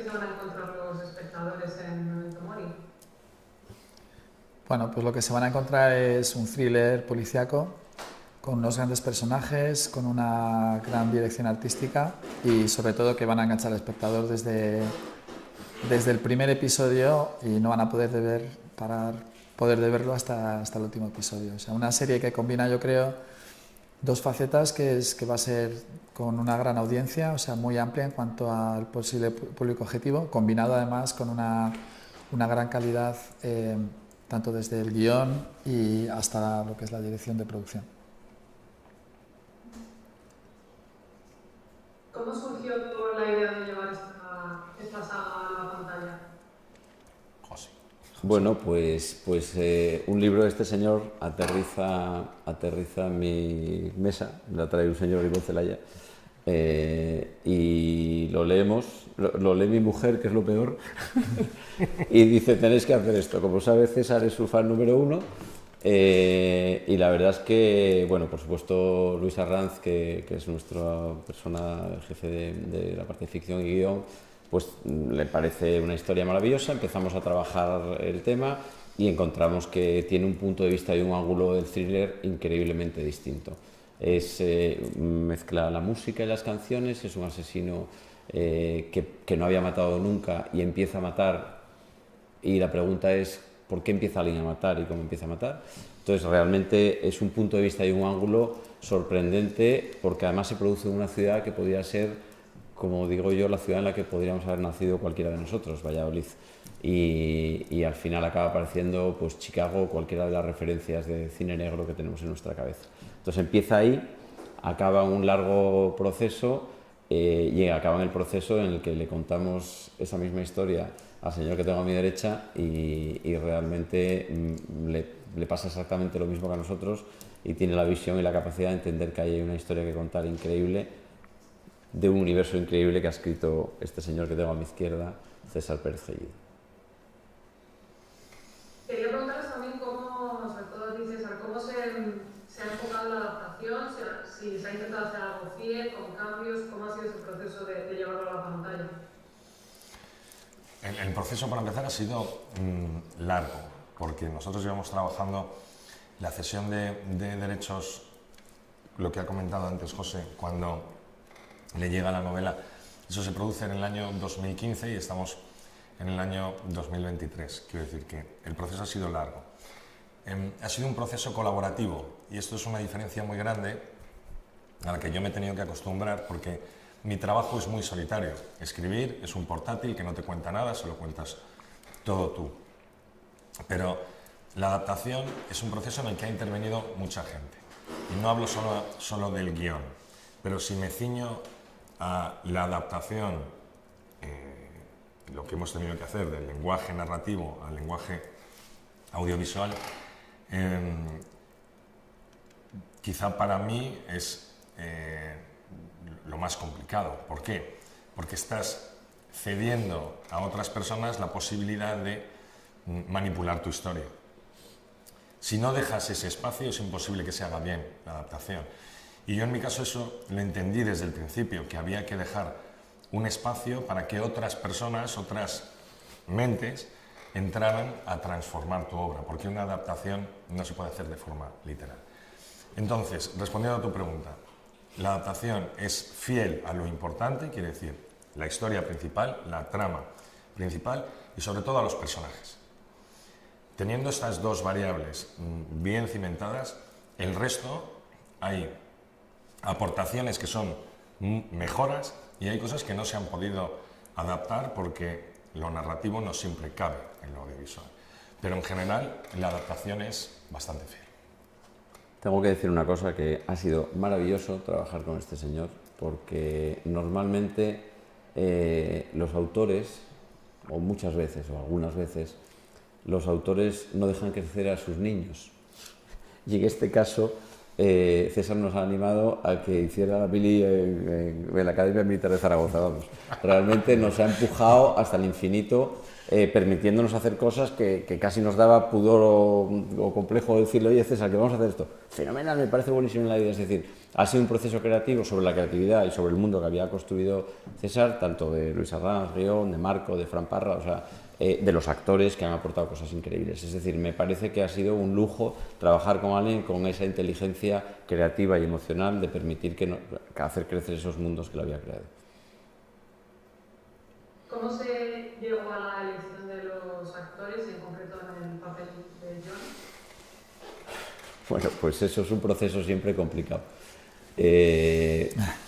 se van a encontrar los espectadores en Memento Mori? Bueno, pues lo que se van a encontrar es un thriller policíaco con unos grandes personajes, con una gran dirección artística y sobre todo que van a enganchar al espectador desde el primer episodio y no van a poder de verlo hasta el último episodio. O sea, una serie que combina, yo creo, dos facetas, que va a ser con una gran audiencia, o sea, muy amplia en cuanto al posible público objetivo, combinado además con una gran calidad, tanto desde el guión y hasta lo que es la dirección de producción. ¿Cómo surgió la idea de llevar esta saga a la pantalla? José. Bueno, pues un libro de este señor aterriza en mi mesa, me lo trae un señor Ivonne Zelaya, y lo leemos, lo lee mi mujer, que es lo peor, y dice, tenéis que hacer esto. Como sabe, César es su fan número 1, y la verdad es que, bueno, por supuesto, Luis Arranz, que es nuestra persona, el jefe de la parte de ficción y guión, pues le parece una historia maravillosa. Empezamos a trabajar el tema y encontramos que tiene un punto de vista y un ángulo del thriller increíblemente distinto. Mezcla la música y las canciones, es un asesino que no había matado nunca y empieza a matar, y la pregunta es ¿por qué empieza alguien a matar y cómo empieza a matar? Entonces realmente es un punto de vista y un ángulo sorprendente, porque además se produce en una ciudad que podría ser, como digo yo, la ciudad en la que podríamos haber nacido cualquiera de nosotros, Valladolid. Y al final acaba apareciendo pues Chicago, cualquiera de las referencias de cine negro que tenemos en nuestra cabeza. Entonces empieza ahí, acaba un largo proceso y acaba en el proceso en el que le contamos esa misma historia al señor que tengo a mi derecha y realmente le pasa exactamente lo mismo que a nosotros, y tiene la visión y la capacidad de entender que hay una historia que contar increíble, de un universo increíble que ha escrito este señor que tengo a mi izquierda, César Pérez Gellido. Quería preguntaros también cómo, sobre todo a ti, César, cómo se ha enfocado la adaptación, si se ha intentado hacer algo fiel, con cambios, cómo ha sido ese proceso de llevarlo a la pantalla. El proceso, para empezar, ha sido largo, porque nosotros llevamos trabajando la cesión de derechos, lo que ha comentado antes José, cuando le llega la novela. Eso se produce en el año 2015 y estamos en el año 2023. Quiero decir que el proceso ha sido largo. Ha sido un proceso colaborativo, y esto es una diferencia muy grande a la que yo me he tenido que acostumbrar, porque mi trabajo es muy solitario. Escribir es un portátil que no te cuenta nada, se lo cuentas todo tú. Pero la adaptación es un proceso en el que ha intervenido mucha gente. Y no hablo solo del guión, pero si me ciño a la adaptación, lo que hemos tenido que hacer del lenguaje narrativo al lenguaje audiovisual, quizá para mí es lo más complicado. ¿Por qué? Porque estás cediendo a otras personas la posibilidad de manipular tu historia. Si no dejas ese espacio, es imposible que se haga bien la adaptación. Y yo en mi caso eso lo entendí desde el principio, que había que dejar un espacio para que otras personas, otras mentes, entraran a transformar tu obra, porque una adaptación no se puede hacer de forma literal. Entonces, respondiendo a tu pregunta, la adaptación es fiel a lo importante, quiere decir, la historia principal, la trama principal y sobre todo a los personajes. Teniendo estas dos variables bien cimentadas, el resto hay aportaciones que son mejoras y hay cosas que no se han podido adaptar porque lo narrativo no siempre cabe en lo audiovisual. Pero en general la adaptación es bastante fiel. Tengo que decir una cosa, que ha sido maravilloso trabajar con este señor, porque normalmente los autores, o muchas veces, o algunas veces, los autores no dejan crecer a sus niños. Y en este caso, César nos ha animado a que hiciera la Billy en la Academia Militar de Zaragoza. Vamos. Realmente nos ha empujado hasta el infinito permitiéndonos hacer cosas que casi nos daba pudor o complejo decirle, oye César, que vamos a hacer esto. Fenomenal, me parece buenísimo la idea. Es decir, ha sido un proceso creativo sobre la creatividad y sobre el mundo que había construido César, tanto de Luis Arranz, Guión, de Marco, de Fran Parra, o sea, de los actores que han aportado cosas increíbles. Es decir, me parece que ha sido un lujo trabajar con alguien con esa inteligencia creativa y emocional de permitir que hacer crecer esos mundos que lo había creado. ¿Cómo se llegó a la elección de los actores y en concreto en el papel de Jon? Bueno, pues eso es un proceso siempre complicado.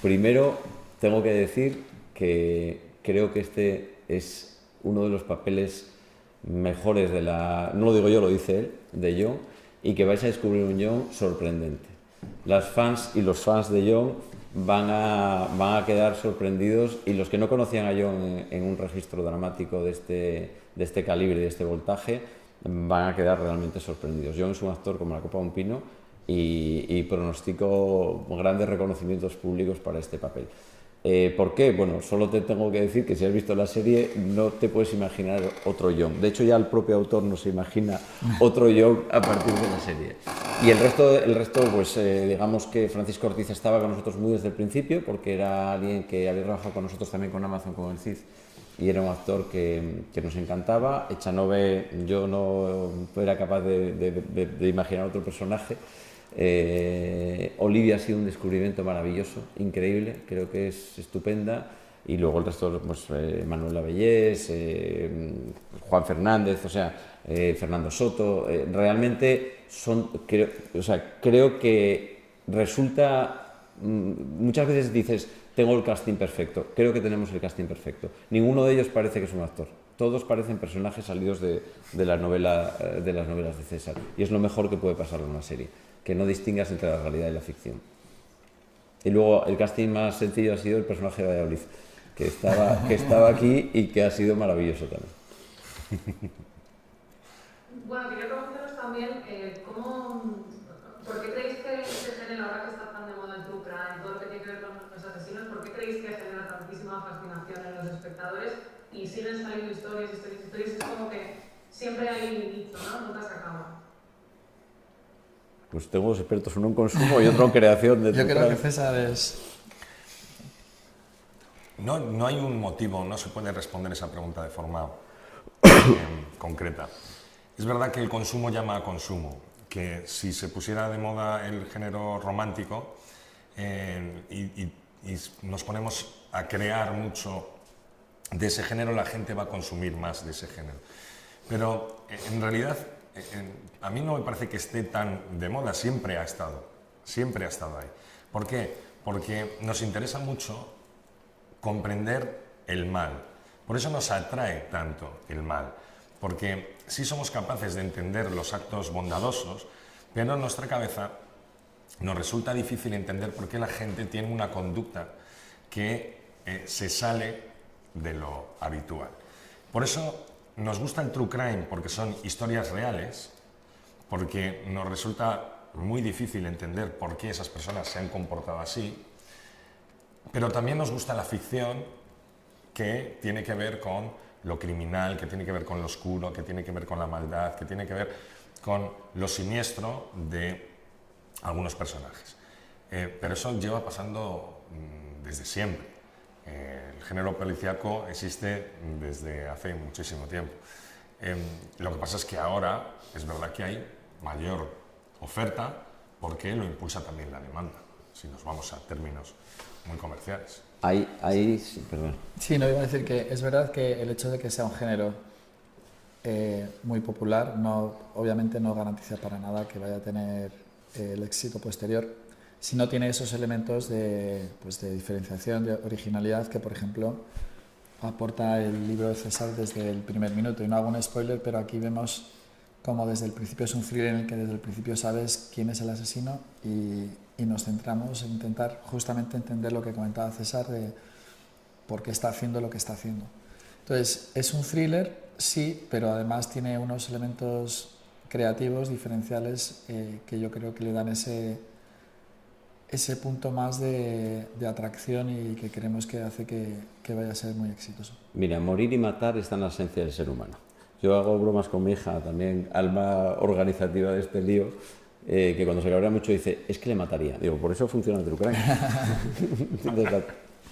Primero, tengo que decir que creo que este es uno de los papeles mejores de la... No lo digo yo, lo dice él, de Jon, y que vais a descubrir un Jon sorprendente. Las fans y los fans de Jon van a quedar sorprendidos, y los que no conocían a Jon en un registro dramático de este calibre, de este voltaje, van a quedar realmente sorprendidos. Jon es un actor como la copa de un pino y pronostico grandes reconocimientos públicos para este papel. ¿Por qué? Bueno, solo te tengo que decir que si has visto la serie no te puedes imaginar otro Jon. De hecho, ya el propio autor no se imagina otro Jon a partir de la serie. Y el resto pues digamos que Francisco Ortiz estaba con nosotros muy desde el principio, porque era alguien que había trabajado con nosotros también con Amazon, con el CID, y era un actor que nos encantaba. Echanove, yo no era capaz de imaginar otro personaje. Olivia ha sido un descubrimiento maravilloso, increíble, creo que es estupenda, y luego el resto, pues Manuel Lavellés, Juan Fernández, o sea, Fernando Soto, realmente creo que resulta, muchas veces dices, tengo el casting perfecto, creo que tenemos el casting perfecto, ninguno de ellos parece que es un actor. Todos parecen personajes salidos de las novelas de César, y es lo mejor que puede pasar en una serie, que no distingas entre la realidad y la ficción. Y luego el casting más sencillo ha sido el personaje de Valladolid, que estaba aquí y que ha sido maravilloso también. Bueno, quería preguntaros también, ¿por qué creéis que este género, ahora que está tan de moda el true crime, todo lo que tiene que ver con los asesinos, por qué creéis que genera tantísima fascinación en los espectadores y siguen saliendo historias? Es como que siempre hay un nicho, ¿no? Nunca se acaba. Pues tengo dos expertos, uno en consumo y otro en creación de... Yo creo que César es... No hay un motivo, no se puede responder esa pregunta de forma concreta. Es verdad que el consumo llama a consumo, que si se pusiera de moda el género romántico y nos ponemos a crear mucho de ese género, la gente va a consumir más de ese género. Pero en realidad a mí no me parece que esté tan de moda, siempre ha estado ahí. ¿Por qué? Porque nos interesa mucho comprender el mal. Por eso nos atrae tanto el mal, porque sí somos capaces de entender los actos bondadosos, pero en nuestra cabeza nos resulta difícil entender por qué la gente tiene una conducta que se sale de lo habitual. Por eso nos gusta el true crime, porque son historias reales, porque nos resulta muy difícil entender por qué esas personas se han comportado así, pero también nos gusta la ficción, que tiene que ver con lo criminal, que tiene que ver con lo oscuro, que tiene que ver con la maldad, que tiene que ver con lo siniestro de algunos personajes. Pero eso lleva pasando desde siempre. El género policíaco existe desde hace muchísimo tiempo. Lo que pasa es que ahora es verdad que hay mayor oferta porque lo impulsa también la demanda, si nos vamos a términos muy comerciales. Perdón. Sí, no iba a decir que es verdad que el hecho de que sea un género muy popular obviamente no garantiza para nada que vaya a tener el éxito posterior, si no tiene esos elementos de diferenciación, de originalidad que, por ejemplo, aporta el libro de César desde el primer minuto. Y no hago un spoiler, pero aquí vemos como desde el principio es un thriller en el que desde el principio sabes quién es el asesino y nos centramos en intentar justamente entender lo que comentaba César de por qué está haciendo lo que está haciendo. Entonces, es un thriller, sí, pero además tiene unos elementos creativos, diferenciales, que yo creo que le dan ese punto más de atracción y que creemos que hace que vaya a ser muy exitoso. Mira, morir y matar está en la esencia del ser humano. Yo hago bromas con mi hija, también alma organizativa de este lío, que cuando se cabrea mucho dice, es que le mataría. Digo, por eso funciona True Crime. Entonces,